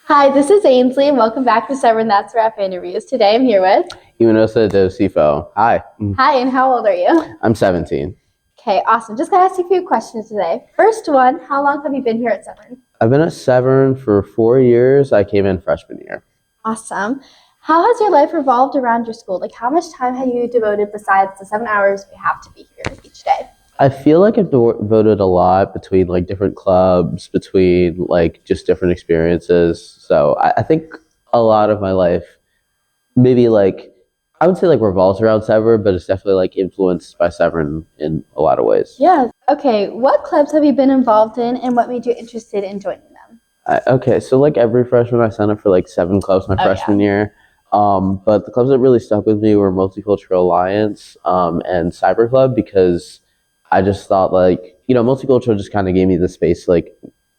Hi, this is Ainsley, and welcome back to Seven That's Rap Interviews. Today I'm here with... Iwinosa Ede-Osifo. Hi. Hi, and how old are you? I'm 17. Okay, awesome. Just gonna ask you a few questions today. First one, how long have you been here at Severn? I've been at Severn for 4 years. I came in freshman year. Awesome. How has your life revolved around your school? Like, how much time have you devoted besides the 7 hours we have to be here each day? I feel like I've devoted a lot between like different clubs, between like just different experiences. So I think a lot of my life, maybe like, I would say like revolves around Severn, but it's definitely like influenced by Severn in a lot of ways. Yeah. Okay, what clubs have you been involved in, and what made you interested in joining them? Okay, so like every freshman, I signed up for like 7 clubs my freshman year. But the clubs that really stuck with me were Multicultural Alliance and Cyber Club, because I just thought like, Multicultural just kind of gave me the space to like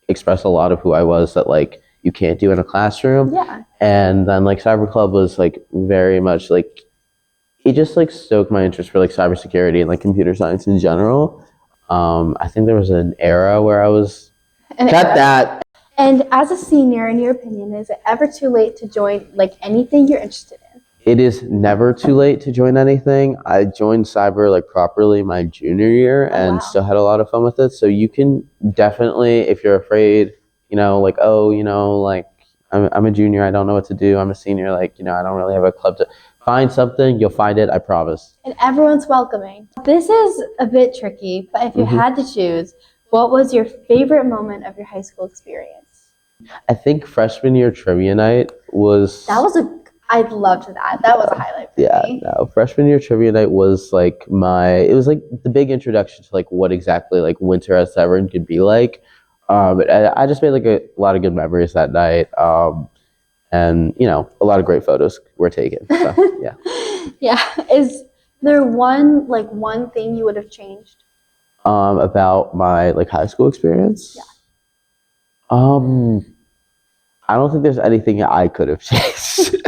express a lot of who I was that like you can't do in a classroom. Yeah. And then like Cyber Club was like very much like, it just like stoked my interest for like cybersecurity and like computer science in general. I think there was an era where I was... that. And as a senior, in your opinion, is it ever too late to join like anything you're interested in? It is never too late to join anything. I joined cyber like properly my junior year and still had a lot of fun with it. So you can definitely, if you're afraid, like, like I'm a junior, I don't know what to do. I'm a senior, like, I don't really have a club to find something. You'll find it, I promise. And everyone's welcoming. This is a bit tricky, but if you had to choose, what was your favorite moment of your high school experience? I think freshman year trivia night was... I loved that. That was a highlight for me. No, freshman year trivia night was like it was like the big introduction to like what exactly like winter at Severn could be like. I just made like a lot of good memories that night. And a lot of great photos were taken. So, yeah. Yeah. Is there one thing you would have changed? About my like high school experience? Yeah. I don't think there's anything I could have changed.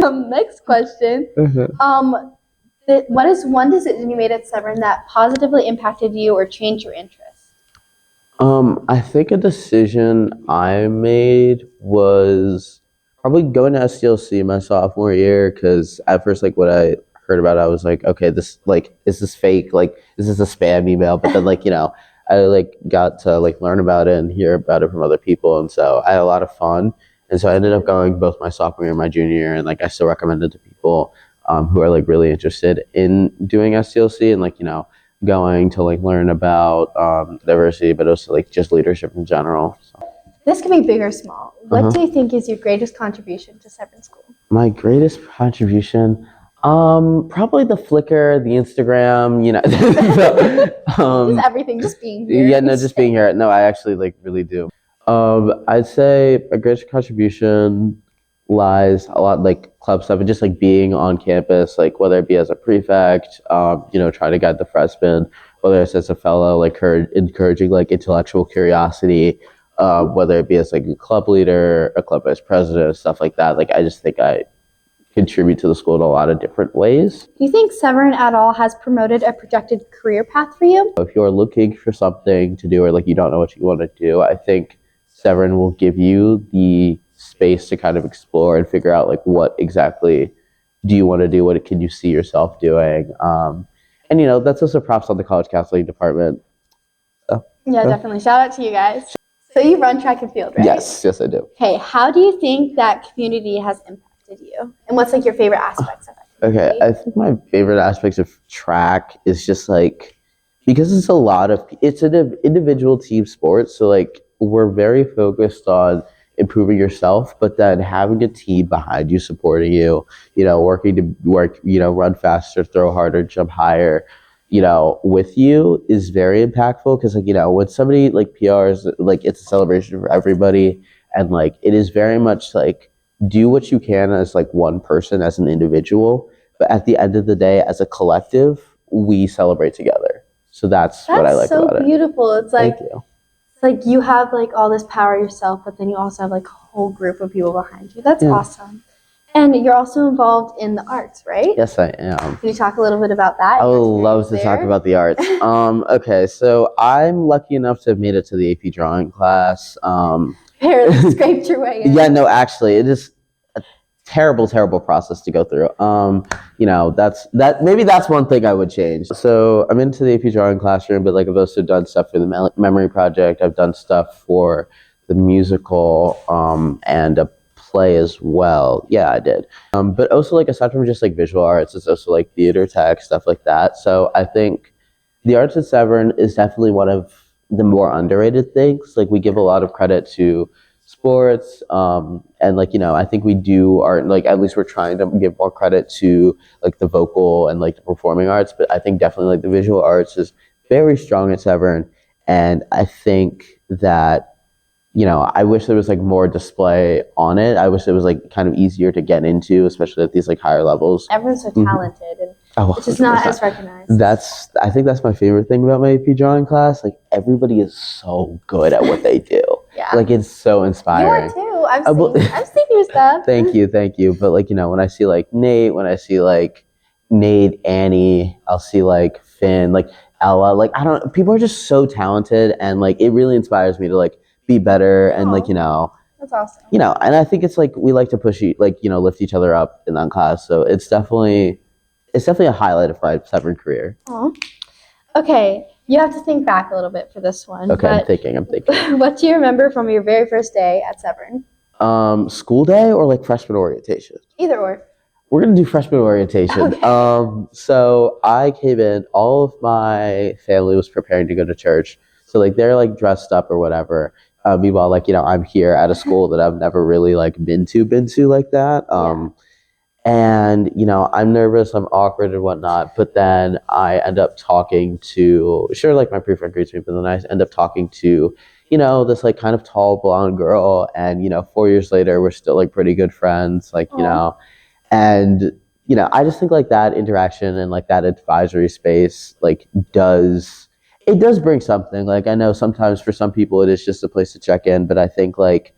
Next question. What is one decision you made at Severn that positively impacted you or changed your interest? I think a decision I made was probably going to SDLC my sophomore year, because at first, like, what I heard about it, I was like, okay, this, like, is this fake? Like, is this a spam email? But then, like, I, like, got to, like, learn about it and hear about it from other people, and so I had a lot of fun. And so I ended up going both my sophomore year and my junior year, and like I still recommend it to people who are like really interested in doing SDLC and like going to like learn about diversity, but also like just leadership in general. So. This can be big or small. What do you think is your greatest contribution to Severn School? My greatest contribution, probably the Flickr, the Instagram, Just everything, just being here. Yeah, no, just being here. No, I actually like really do. I'd say a great contribution lies a lot like club stuff and just like being on campus, like whether it be as a prefect, trying to guide the freshmen, whether it's as a fellow, like encouraging like intellectual curiosity, whether it be as like a club leader, a club vice president, stuff like that. Like I just think I contribute to the school in a lot of different ways. Do you think Severn at all has promoted a projected career path for you? If you're looking for something to do or like you don't know what you want to do, I think Severn will give you the space to kind of explore and figure out like what exactly do you want to do, what can you see yourself doing, and that's also props on the college counseling department. Yeah, definitely. Shout out to you guys. So you run track and field, right? Yes, I do. Okay, how do you think that community has impacted you, and what's like your favorite aspects of it? Okay, I think my favorite aspects of track is just like, because it's an individual team sport, so like we're very focused on improving yourself, but then having a team behind you supporting you, working to run faster, throw harder, jump higher, with you is very impactful, because like when somebody like PRs, like it's a celebration for everybody, and like it is very much like do what you can as like one person, as an individual, but at the end of the day, as a collective, we celebrate together. So that's what I like about it. That's so beautiful. It's like, Thank you. It's like you have like all this power yourself, but then you also have like a whole group of people behind you. That's awesome. And you're also involved in the arts, right? Yes, I am. Can you talk a little bit about that? I would love to talk about the arts. Okay, so I'm lucky enough to have made it to the AP drawing class. barely scraped your way in. Yeah, no, actually, it is a terrible process to go through. Maybe that's one thing I would change. So I'm into the AP drawing classroom, but like I've also done stuff for the memory project. I've done stuff for the musical and a play as well. Yeah, I did. But also like aside from just like visual arts, it's also like theater tech, stuff like that. So I think the arts at Severn is definitely one of the more underrated things. Like we give a lot of credit to sports, and like I think we do art. Like at least we're trying to give more credit to like the vocal and like the performing arts. But I think definitely like the visual arts is very strong at Severn, and I think that I wish there was like more display on it. I wish it was like kind of easier to get into, especially at these like higher levels. Everyone's so talented, and it's just not as recognized. I think that's my favorite thing about my AP drawing class. Like everybody is so good at what they do. Yeah. Like it's so inspiring. You are too. I've seen your stuff. Thank you. But like when I see like Nate, when I see like Nate, Annie, I'll see like Finn, like Ella. Like people are just so talented, and like it really inspires me to like be better and like that's awesome. And I think it's like we like to push lift each other up in that class. So it's definitely a highlight of my Severn career. Oh, okay. You have to think back a little bit for this one. Okay, I'm thinking. What do you remember from your very first day at Severn? School day or like freshman orientation? Either or. We're gonna do freshman orientation. Okay. So I came in. All of my family was preparing to go to church. So like they're like dressed up or whatever. Meanwhile, like I'm here at a school that I've never really like been to like that. And I'm nervous, I'm awkward and whatnot. But then I end up talking to like my prefect greets me, but then I end up talking to this like kind of tall blonde girl, and 4 years later we're still like pretty good friends. Like and I just think like that interaction and like that advisory space like does bring something. Like I know sometimes for some people it is just a place to check in, but I think like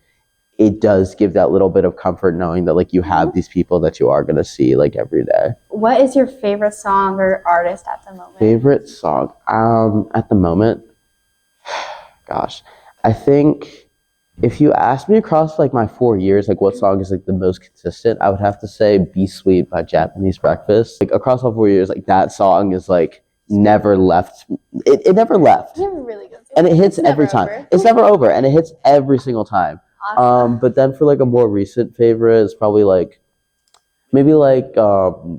it does give that little bit of comfort knowing that like you have these people that you are going to see like every day. What is your favorite song or artist at the moment? Favorite song at the moment? Gosh, I think if you asked me across like my 4 years, like what song is like the most consistent, I would have to say Be Sweet by Japanese Breakfast. Like across all 4 years, like that song is like never left. It never left. You have a really good song. And it hits every time. Over. It's never over, and it hits every single time. Awesome. But then for like a more recent favorite, it's probably like maybe like gosh,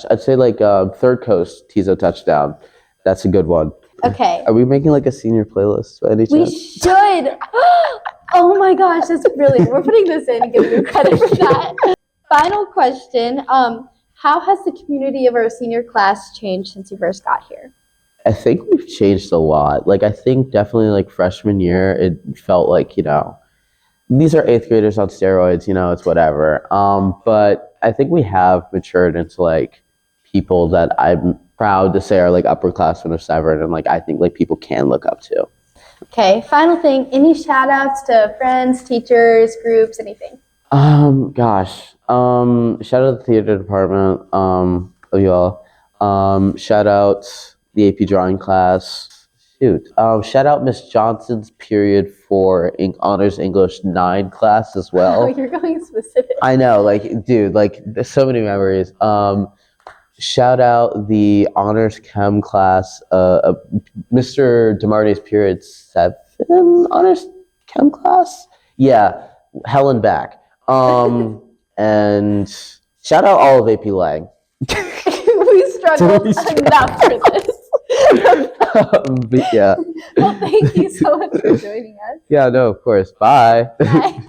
I'd say like Third Coast Tizo Touchdown. That's a good one. Okay. Are we making like a senior playlist by any chance? We should. Oh my gosh, that's brilliant. We're putting this in and giving you credit for that. Final question. How has the community of our senior class changed since you first got here? I think we've changed a lot. Like I think definitely like freshman year, it felt like, these are 8th graders on steroids, it's whatever. But I think we have matured into like people that I'm proud to say are like upperclassmen of Severn, and like I think like people can look up to. Okay, final thing. Any shout outs to friends, teachers, groups, anything? Gosh. Shout out the theater department, of y'all. Shout out the AP drawing class. Shout out Miss Johnson's period 4 Honors English 9 class as well. Oh, you're going specific. I know, like, dude, like, there's so many memories. Shout out the Honors Chem class, Mr. DeMarte's period 7 Honors Chem class? Yeah, hell and back. And shout out all of AP Lang. We struggled enough for this. But yeah. Well, thank you so much for joining us. Yeah, no, of course. Bye. Bye.